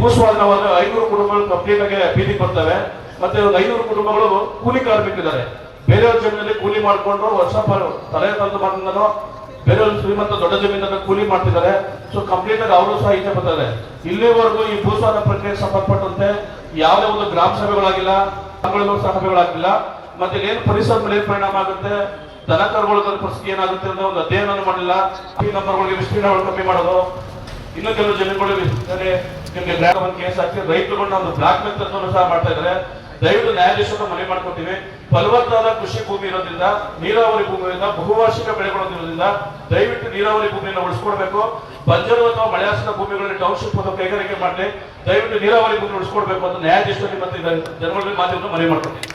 ಭೂಸ್ವಾಧೀನವಾದ 500 ಕುಟುಂಬಗಳು ಕಂಪ್ಲೀಟ್ ಆಗಿ ಬೀದಿಗೆ ಬರ್ತವೆ. ಮತ್ತೆ ಒಂದು 500 ಕುಟುಂಬಗಳು ಕೂಲಿ ಕಾರ್ಮಿಕರಿದ್ದಾರೆ. ಬೇರೆಯವ್ರ ಜಮೀನಲ್ಲಿ ಕೂಲಿ ಮಾಡ್ಕೊಂಡು ವರ್ಷ ತಲೆ ತಂದು ಬಂದನೋ ಬೇರೆಯವ್ರ ಶ್ರೀಮಂತ ದೊಡ್ಡ ಜಮೀನನ್ನ ಕೂಲಿ ಮಾಡ್ತಿದ್ದಾರೆ. ಸೊ ಕಂಪ್ಲೀಟ್ ಆಗಿ ಅವರು ಸಹ ಈಚೆ ಬರ್ತಾರೆ. ಇಲ್ಲಿವರೆಗೂ ಈ ಭೂಸ್ವಾಧೀನ ಪ್ರಕ್ರಿಯೆಗೆ ಸಂಬಂಧಪಟ್ಟಂತೆ ಯಾವುದೇ ಒಂದು ಗ್ರಾಮ ಸಭೆಗಳಾಗಿಲ್ಲ, ಸಭೆಗಳಾಗಿಲ್ಲ. ಮತ್ತೆ ಏನು ಪರಿಸರದ ಮೇಲೆ ಪರಿಣಾಮ ಆಗುತ್ತೆ, ದನ ಕರುಗಳ ಪರಿಸ್ಥಿತಿ ಏನಾಗುತ್ತೆ ಅಂತ ಒಂದು ಅಧ್ಯಯನ ಮಾಡಿಲ್ಲ. ಈ ನಂಬರ್ಗಳಿಗೆ ವಿಸ್ತೀರ್ಣಗಳು ಕಮ್ಮಿ ಮಾಡೋದು, ಇನ್ನು ಕೆಲವು ಜನಗಳು ನಿಮ್ಗೆ ಕೇಸ್ ಹಾಕಿ ರೈತರುಗಳನ್ನ ಒಂದು ಬ್ಲಾಕ್ ಮೇಲ್ ತಂದು ಸಹ ಮಾಡ್ತಾ ಇದ್ದಾರೆ. ದಯವಿಟ್ಟು ನ್ಯಾಯಾಧೀಶರನ್ನ ಮನವಿ ಮಾಡ್ಕೊತೀವಿ. ಫಲವತ್ತಾದ ಕೃಷಿ ಭೂಮಿ ಇರೋದ್ರಿಂದ, ನೀರಾವರಿ ಭೂಮಿಯಿಂದ, ಬಹುವಾರ್ಷಿಕ ಬೆಳೆಗಳಿರೋದ್ರಿಂದ ದಯವಿಟ್ಟು ನೀರಾವರಿ ಭೂಮಿಯನ್ನು ಉಳಿಸ್ಕೊಡ್ಬೇಕು. ಬಂಜರು ಅಥವಾ ಮಳೆಯಾಶ್ರಿತ ಭೂಮಿಗಳಲ್ಲಿ ಟೌನ್ಶಿಪ್ ಅಥವಾ ಕೈಗಾರಿಕೆ ಮಾಡಲಿ. ದಯವಿಟ್ಟು ನೀರಾವರಿ ಭೂಮಿ ಉಳಿಸ್ಕೊಡ್ಬೇಕು ಅಂತ ನ್ಯಾಯಾಧೀಶರಲ್ಲಿ ಮತ್ತೆ ಜನಗಳ ಮಾಧ್ಯಮದ ಮನವಿ ಮಾಡ್ಕೊತೀವಿ.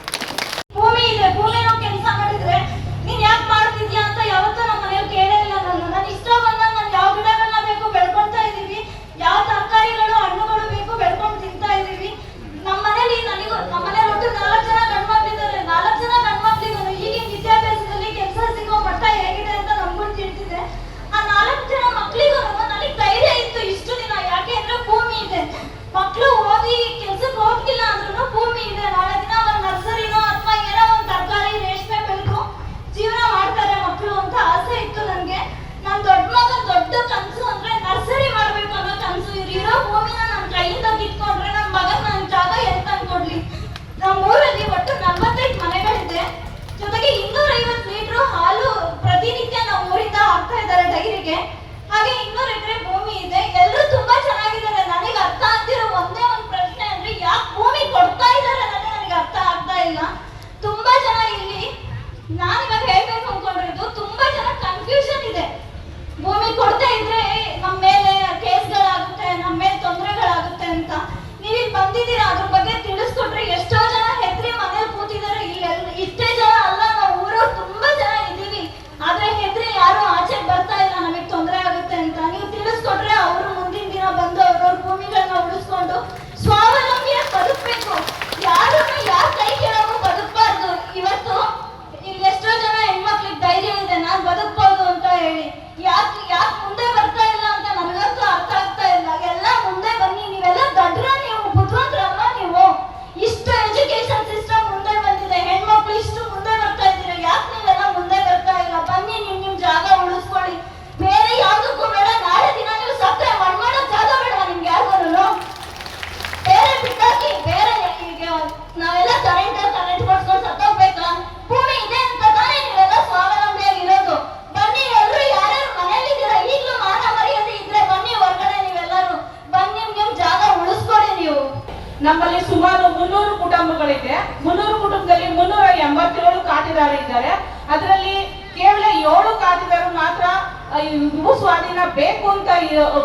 ಭೂಮಿ ಇದೆ, ಭೂಮಿ ನಾವು ಕೆಲಸ ಮಾಡಿದ್ರೆ ನೀನ್ ಯಾಕೆ ಮಾಡ್ತಿದ್ಯಾ ಅಂತ ಯಾವತ್ತೂ ನಮ್ಮ ಮನೆಯವ್ರು ಕೇಳೇ ಇಲ್ಲ. ನನ್ನ ಇಷ್ಟ ಬಂದಾಗ ನಾನು ಯಾವ ಗಿಡಗಳನ್ನ ಬೇಕು ಬೆಳ್ಕೊಳ್ತಾ ಇದೀವಿ, ಯಾವ ತರಕಾರಿಗಳು ಹಣ್ಣುಗಳು ಬೇಕು ಬೆಳ್ಕೊಂಡು ತಿಂತಾ ಇದೀವಿ. ನಮ್ಮ ಮನೇಲಿ ನಮ್ಮ ಮನೇಲಿ ಒಟ್ಟು 4 ಜನ ಗಂಡ್ಮಕ್ಳಿದ್ದಾರೆ. 4 ಜನ ಗಂಡ್ಮಕ್ಳಿದ್ದಾರೆ. ಈಗಿನ ವಿದ್ಯಾಭ್ಯಾಸದಲ್ಲಿ ಕೆಲಸ ಸಿಗೋ ಮಟ್ಟ ಹೇಗಿದೆ ಅಂತ ನಮ್ಗೂ ತಿಳಿದಿದೆ. ಆ 4 ಜನ ಮಕ್ಳಿಗೂ ನನಗೆ ಧೈರ್ಯ ಇತ್ತು ಇಷ್ಟು ದಿನ. ಯಾಕೆ ಅಂದ್ರೆ ಭೂಮಿ ಇದೆ. ಮಕ್ಳು ಓದಿ ಕೆಲ್ಸಕ್ಕೆ ಹೋಗ್ತಿಲ್ಲ ಅಂದ್ರೂ ಭೂಮಿ ಇದೆ. ನಾಳೆ ದಿನ ಒಂದ್ ನರ್ಸರಿನೋ ಅಥವಾ ಏನೋ ಒಂದ್ ತರಕಾರಿ ರೇಷ್ಮೆ ಬೆಳೆದು ಜೀವನ ಮಾಡ್ತಾರೆ ಮಕ್ಳು ಅಂತ ಆಸೆ ಇತ್ತು ನನಗೆ. ನನ್ ದೊಡ್ಡ ಮಗ ದೊಡ್ಡ ಕನ್ಸು ಅಂದ್ರೆ ನರ್ಸರಿ ಮಾಡ್ಬೇಕು ಅನ್ನೋ ಕನ್ಸು. ಇರೋ ಭೂಮಿನ ನನ್ನ ಕೈಯಿಂದ ಕಿತ್ಕೊಂಡ್ರೆ ನನ್ನ ಮಗನ್ ನನ್ ಜಾಗ ಎಲ್ಲಿ ತಂದ್ಕೊಡ್ಲಿ. ನಮ್ಮ ಊರಲ್ಲಿ ಒಟ್ಟು 45 ಮನೆಗಳಿದೆ. ಜೊತೆಗೆ 250 ಲೀಟರ್ ಹಾಲು ಪ್ರತಿನಿತ್ಯ ನಮ್ಮ ಊರಿಂದ ಹಾಕ್ತಾ ಇದ್ದಾರೆ ಡೈರಿಗೆ. ಹಾಗೆ 200 ಎಕರೆ ಭೂಮಿ ಇದೆ. ಎಲ್ಲರೂ ತುಂಬಾ ಚೆನ್ನಾಗಿದ್ದಾರೆ. ನನಗೆ ಅರ್ಥ ಆಗ್ತಿರೋ ಒಂದೇ ಒಂದು ಪ್ರಶ್ನೆ ಅಂದ್ರೆ ಯಾಕೆ ಭೂಮಿ ಕೊಡ್ತಾ ಇದ್ದಾರೆ ಅನ್ನೋದೇ ನನಗೆ ಅರ್ಥ ಆಗ್ತಾ ಇಲ್ಲ. ತುಂಬಾ ಜನ ಇಲ್ಲಿ ನಾನು ಇವಾಗ ಹೇಳ್ಬೇಕು ಅನ್ಕೊಂಡಿರೋದು, ತುಂಬಾ ಜನ ಕನ್ಫ್ಯೂಷನ್ ಇದೆ. ಭೂಮಿ ಕೊಡ್ತಾ ಇದ್ರೆ ನಮ್ಮ ಮೇಲೆ ಕೇಸ್ಗಳಾಗುತ್ತೆ, ನಮ್ಮ ಮೇಲೆ ತೊಂದರೆಗಳಾಗುತ್ತೆ ಅಂತ. ನೀವಿಲ್ಲಿ ಬಂದಿದ್ದೀರಾ, ಅದ್ರ ಬಗ್ಗೆ ತಿಳಿಸ್ಕೊಟ್ರೆ ಎಷ್ಟೋ ಜನ ಹೆದ್ರಿ ಮನೇಲಿ ಕೂತಿದ್ದಾರೆ. ಇಷ್ಟೇ ಜನ ಅಲ್ಲ, ನಾವು ಊರವ್ರು ತುಂಬಾ ಜನ ಇದ್ದೀವಿ. ಆದ್ರೆ ಹೆದ್ರಿ ಯಾರು ಆಚೆ ಬರ್ತಾ ಇಲ್ಲ ನಮಗೆ ತೊಂದರೆ ಆಗುತ್ತೆ ಅಂತ. ನೀವು ತಿಳಿಸ್ಕೊಟ್ರೆ ಅವರು ಮುಂದಿನ ದಿನ ಬಂದು ಅವ್ರವ್ರ ಭೂಮಿಗಳನ್ನ ಉಳಿಸ್ಕೊಂಡು ಸ್ವಾವಲಂಬಿಯಾಗಿ ಬದುಕಬೇಕು. ಯಾರನ್ನ ಯಾರ ಕೈ ಕೆಳಗೂ ಬದುಕಬಾರ್ದು. ಇವತ್ತು ಇಲ್ಲಿ ಎಷ್ಟೋ ಜನ ಹೆಣ್ಮಕ್ಳಿಗೆ ಧೈರ್ಯ ಇದೆ ನಾನು ಬದುಕಬಹುದು ಅಂತ ಹೇಳಿ. ಯಾಕೆ ಮುಂದೆ ಬರ್ತಾ ಇಲ್ಲ ಅಂತ ನನಗಂತೂ ಅರ್ಥ ಆಗ್ತಾ ಇಲ್ಲ. ಎಲ್ಲ ಮುಂದೆ ಬನ್ನಿ. ನೀವೆಲ್ಲ ದೊಡ್ಡ ನೀವು ಬುದ್ಧಿವಂತರಲ್ಲ. ನೀವು ಇಷ್ಟು ಎಜುಕೇಶನ್ ಸಿಸ್ಟಮ್ ಮುಂದೆ ಬಂದಿದೆ, ಹೆಣ್ಮಕ್ಳು ಇಷ್ಟು ಮುಂದೆ ಬರ್ತಾ ಇದ್ದೀರಾ. ಯಾಕೆ ನೀವೆಲ್ಲ ಮುಂದೆ ಬರ್ತಾ ಇಲ್ಲ? ಬನ್ನಿ, ನಿಮ್ ಜಾಗ ಉಳಿಸ್ಕೊಳ್ಳಿ. ಬೇರೆ ಯಾವ್ದಕ್ಕೂ ಬೇಡ. ನಾಳೆ ದಿನ ನೀವು ಸತ್ತರೆ ಮಣ್ಣಾಡೋ ಜಾಗ ಬೇಡ ನಿಮ್ಗೆ ಯಾರಿಗೂ. ಬೇರೆ ಬಿಟ್ಟಾಕಿ, ಬೇರೆ ಈಗ ನಾವೆಲ್ಲ ಕರೆಂಟ್ ಕೊಡ್ಸ್ಕೊಂಡು ಸತ್ತೋಗ್ಬೇಕಾ? ಭೂಮಿ ಇದೆ ಅಂತ ತಾನೇ ನೀವೆಲ್ಲ ಸ್ವಾವಲಂಬಿಯಾಗಿರೋದು. ಬನ್ನಿ ಎಲ್ರು, ಯಾರ್ಯಾರು ಮನೇಲಿದ್ದೀರಾ ಈಗಲೂ ಮಾನ ಮರ್ಯಾದೆ ಇದ್ರೆ ಬನ್ನಿ ಹೊರಗಡೆ. ನೀವೆಲ್ಲರೂ ಬನ್ನಿ, ನಿಮ್ ಜಾಗ ಉಳಿಸ್ಕೊಳ್ಳಿ ನೀವು. ನಮ್ಮಲ್ಲಿ ಸುಮಾರು 300 ಕುಟುಂಬಗಳಿದೆ. 300 ಕುಟುಂಬದಲ್ಲಿ 387 ಖಾತೆದಾರರು ಇದ್ದಾರೆ. ಅದರಲ್ಲಿ ಕೇವಲ 7 ಖಾತೆದಾರರು ಮಾತ್ರ ಭೂ ಸ್ವಾಧೀನ ಬೇಕು ಅಂತ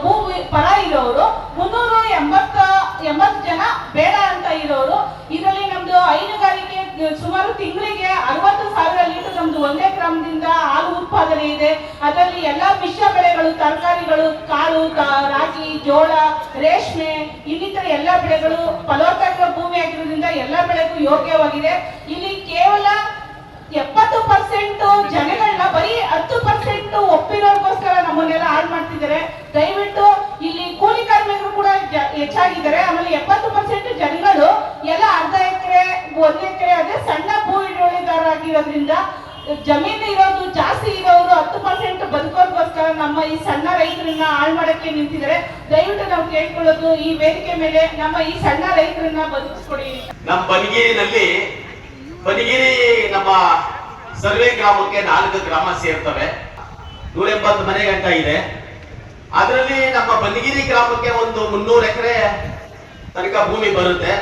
ಭೂ ಪರ ಇರೋರು, 380 ಜನ ಬೇಡ ಅಂತ ಇರೋರು. ಇದರಲ್ಲಿ ನಮ್ದು ಹೈನುಗಾರಿಕೆ ಸುಮಾರು ತಿಂಗಳಿಗೆ 60,000 ಲೀಟರ್ ನಮ್ದು ಒಂದೇ ಗ್ರಾಮದಿಂದ ಹಾಲು ಉತ್ಪಾದನೆ ಇದೆ. ಅದರಲ್ಲಿ ಎಲ್ಲಾ ಮಿಶ್ರ ಬೆಳೆಗಳು, ತರಕಾರಿಗಳು, ಕಾಳು, ರಾಗಿ, ಜೋಳ, ರೇಷ್ಮೆ ಇನ್ನಿತರ ಎಲ್ಲಾ ಬೆಳೆಗಳು ಫಲವತ್ತಾದ ಭೂಮಿ ಆಗಿರೋದ್ರಿಂದ ಎಲ್ಲಾ ಬೆಳೆಗೂ ಯೋಗ್ಯವಾಗಿದೆ. ಇಲ್ಲಿ ಕೇವಲ 70% ಜನಗಳನ್ನ ಬರೀ 10% ಒಪ್ಪಿರೋರ್ಗೋಸ್ಕರ ನಮ್ಮನ್ನೆಲ್ಲ ಹಾಳು ಮಾಡ್ತಿದ್ದಾರೆ. ದಯವಿಟ್ಟು ಇಲ್ಲಿ ಕೂಲಿ ಕಾರ್ಮಿಕರು ಕೂಡ ಹೆಚ್ಚಾಗಿದ್ದಾರೆ. ಆಮೇಲೆ 70% ಜನಗಳು ಎಲ್ಲ ಅರ್ಧ ಎಕರೆ 1 ಎಕರೆ ಅದೇ ಸಣ್ಣ ಭೂ ಹಿಡುವಳಿದಾರರಾಗಿರೋದ್ರಿಂದ ಜಮೀನು ಇರೋದು ಜಾಸ್ತಿ ಇರೋರು 10% ಬದುಕೋರ್ಗೋಸ್ಕರ ನಮ್ಮ ಈ ಸಣ್ಣ ರೈತರನ್ನ ಹಾಳು ಮಾಡಕ್ಕೆ ನಿಂತಿದ್ದಾರೆ. ದಯವಿಟ್ಟು ನಾವು ಕೇಳ್ಕೊಳ್ಳೋದು, ಈ ವೇದಿಕೆ ಮೇಲೆ ನಮ್ಮ ಈ ಸಣ್ಣ ರೈತರನ್ನ ಬದುಕಿಸ್ಕೊಡಿ. ನಮ್ಮ ಬನಿಗಿರಿ ನಮ್ಮ ಸರ್ವೆ ಗ್ರಾಮಕ್ಕೆ 4 ಗ್ರಾಮ ಸೇರ್ತವೆ. 180 ಮನೆ ಗಂಟ ಇದೆ. ಅದರಲ್ಲಿ ನಮ್ಮ ಬನಿಗಿರಿ ಗ್ರಾಮಕ್ಕೆ ಒಂದು 300 ಎಕರೆ ತನಕ ಭೂಮಿ ಬರುತ್ತೆ.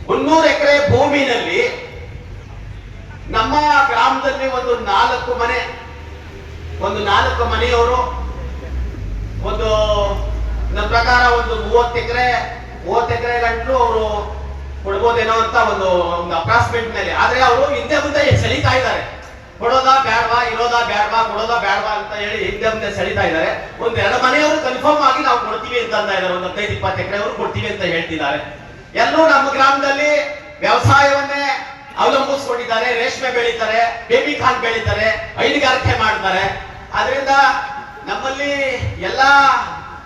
300 ಎಕರೆ ಭೂಮಿನಲ್ಲಿ ನಮ್ಮ ಗ್ರಾಮದಲ್ಲಿ ಒಂದು 4 ಮನೆಯವರು ಒಂದು ನನ್ನ ಪ್ರಕಾರ ಒಂದು 30 ಎಕರೆ ಗಂಟಲು ಅವರು ಕೊಡ್ಬೋದೇನೋ ಅಂತ ಒಂದು ಅಪ್ರಾಕ್ಸಿಮೇಟ್ ಮೇಲೆ. ಆದ್ರೆ ಅವರು ಹಿಂದೆ ಮುಂದೆ ಸೆಳೀತಾ ಇದ್ದಾರೆ. ಕೊಡೋದಾ ಬೇಡವಾ, ಇರೋದಾ ಬೇಡವಾ, ಕೊಡೋದಾ ಬೇಡವಾ ಅಂತ ಹೇಳಿ ಹಿಂದೆ ಮುಂದೆ ಸೆಳೀತಾ ಇದ್ದಾರೆ. 1-2 ಮನೆಯವರು ಕನ್ಫರ್ಮ್ ಆಗಿ ನಾವು ಕೊಡ್ತೀವಿ ಅಂತ ಇದ್ದಾರೆ. ಒಂದು 15-20 ಎಕರೆ ಅವರು ಕೊಡ್ತೀವಿ ಅಂತ ಹೇಳ್ತಿದ್ದಾರೆ. ಎಲ್ಲರೂ ನಮ್ಮ ಗ್ರಾಮದಲ್ಲಿ ವ್ಯವಸಾಯವನ್ನೇ ಅವಲಂಬಿಸ್ಕೊಂಡಿದ್ದಾರೆ. ರೇಷ್ಮೆ ಬೆಳೀತಾರೆ, ಬೇಬಿ ಕಾರ್ನ್ ಬೆಳೀತಾರೆ, ಹೈನುಗಾರಿಕೆ ಮಾಡ್ತಾರೆ. ಆದ್ರಿಂದ ನಮ್ಮಲ್ಲಿ ಎಲ್ಲಾ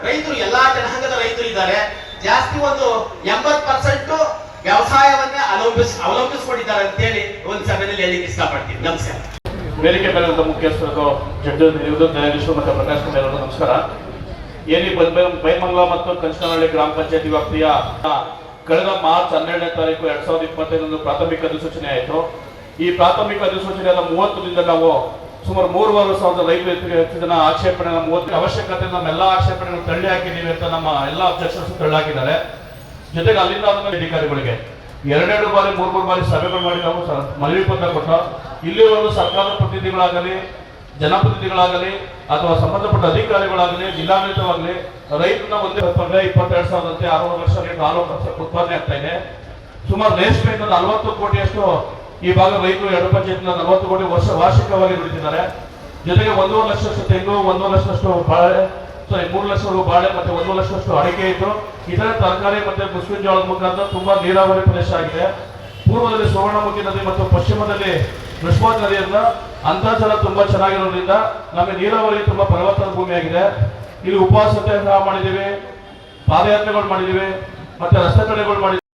ರೈತರು, ಎಲ್ಲಾ ಜನಾಂಗದ ರೈತರು ಇದ್ದಾರೆ. ಜಾಸ್ತಿ ಒಂದು 80% ವ್ಯವಸಾಯವನ್ನೇ ಅವಲಂಬಿಸ್ಕೊಂಡಿದ್ದಾರೆ ಅಂತ ಹೇಳಿ ಒಂದು ಸಭೆಯಲ್ಲಿ ಹೇಳಿಕ್ಕೆ ಇಷ್ಟಪಡ್ತೀನಿ. ನಮಸ್ಕಾರ. ವೇದಿಕೆ ಮೇಲೆ ಮುಖ್ಯಸ್ಥರು ಜಗದೀಶ್ ಮತ್ತು ಪ್ರಕಾಶ್ ಕುಮಾರ್ ಅವರಿಗೆ ನಮಸ್ಕಾರ. ಏನಿ ಬೈಮಂಗಲ ಮತ್ತು ಕಂಚನಹಳ್ಳಿ ಗ್ರಾಮ ಪಂಚಾಯತಿ ವ್ಯಾಪ್ತಿಯ ಕಳೆದ ಮಾರ್ಚ್ 12ನೇ ತಾರೀಕು 2025 ಪ್ರಾಥಮಿಕ ಅಧಿಸೂಚನೆ ಆಯಿತು. ಈ ಪ್ರಾಥಮಿಕ ಅಧಿಸೂಚನೆಯ 30 ದಿನದಿಂದ ನಾವು ಸುಮಾರು 3,500 ರೈತರು ಹೆಚ್ಚು ಜನ ಆಕ್ಷೇಪಣೆ 30 ಅವಶ್ಯಕತೆ ನಮ್ಮೆಲ್ಲ ಆಕ್ಷೇಪಣೆಗಳು ತಳ್ಳಿ ಹಾಕಿದ್ದೀವಿ ಅಂತ ನಮ್ಮ ಎಲ್ಲ ಅಬ್ಜೆಕ್ಷನ್ಸ್ ತಳ್ಳಾಕಿದ್ದಾರೆ. ಜೊತೆಗೆ ಅಲ್ಲಿಂದ ಅಧಿಕಾರಿಗಳಿಗೆ 2 ಬಾರಿ 3 ಬಾರಿ ಸಭೆಗಳು ಮಾಡಿ ನಾವು ಮನವಿ ಪತ್ರ ಕೊಟ್ಟು ಇಲ್ಲಿವರೆಗೂ ಸರ್ಕಾರದ ಪ್ರತಿನಿಧಿಗಳಾಗಲಿ ಜನಪ್ರತಿನಿಧಿಗಳಾಗಲಿ ಅಥವಾ ಸಂಬಂಧಪಟ್ಟ ಅಧಿಕಾರಿಗಳಾಗಲಿ ಜಿಲ್ಲಾಡಳಿತವಾಗಲಿ ರೈತನ ಒಂದೇ 22,000 60 ಲಕ್ಷ ಲೀಟರ್ ಹಾಲು ಉತ್ಪಾದನೆ ಆಗ್ತಾ ಇದೆ. ಸುಮಾರು ರೇಷ್ಮೆಯಿಂದ 40 ಕೋಟಿಯಷ್ಟು ಈ ಭಾಗ ರೈತರು 2 ಪಂಚಾಯತ್ನ 40 ಕೋಟಿ ವಾರ್ಷಿಕವಾಗಿ ದುಡಿತಿದ್ದಾರೆ. ಜೊತೆಗೆ 1.5 ಲಕ್ಷದಷ್ಟು ತೆಂಗು, 1.5 ಲಕ್ಷದಷ್ಟು ಬಾಳೆ, 3 ಲಕ್ಷ ಬಾಳೆ ಮತ್ತೆ 1 ಲಕ್ಷದಷ್ಟು ಅಡಿಕೆ ಇದ್ದು ಇತರೆ ತರಕಾರಿ ಮತ್ತೆ ಮುಸ್ಲಿಂ ಜೋಳದ ಮುಖಾಂತರ ತುಂಬಾ ನೀರಾವರಿ ಪ್ರದೇಶ ಆಗಿದೆ. ಪೂರ್ವದಲ್ಲಿ ಸುವರ್ಣಮುಖಿ ನದಿ ಮತ್ತು ಪಶ್ಚಿಮದಲ್ಲಿ ಬೃಹಸ್ಪತಿ ನದಿಯಿಂದ ಅಂತರ್ಜಲ ತುಂಬಾ ಚೆನ್ನಾಗಿರೋದ್ರಿಂದ ನಮಗೆ ನೀರಾವರಿ ತುಂಬಾ ಫಲವತ್ತಾದ ಭೂಮಿಯಾಗಿದೆ. ಇಲ್ಲಿ ಉಪವಾಸ ಸತ್ಯಾಗ್ರಹ ಮಾಡಿದ್ದೀವಿ, ಪಾದಯಾತ್ರೆಗಳು ಮಾಡಿದ್ದೀವಿ, ಮತ್ತೆ ರಸ್ತೆ ತಡೆಗಳು ಮಾಡಿದ್ದೀವಿ.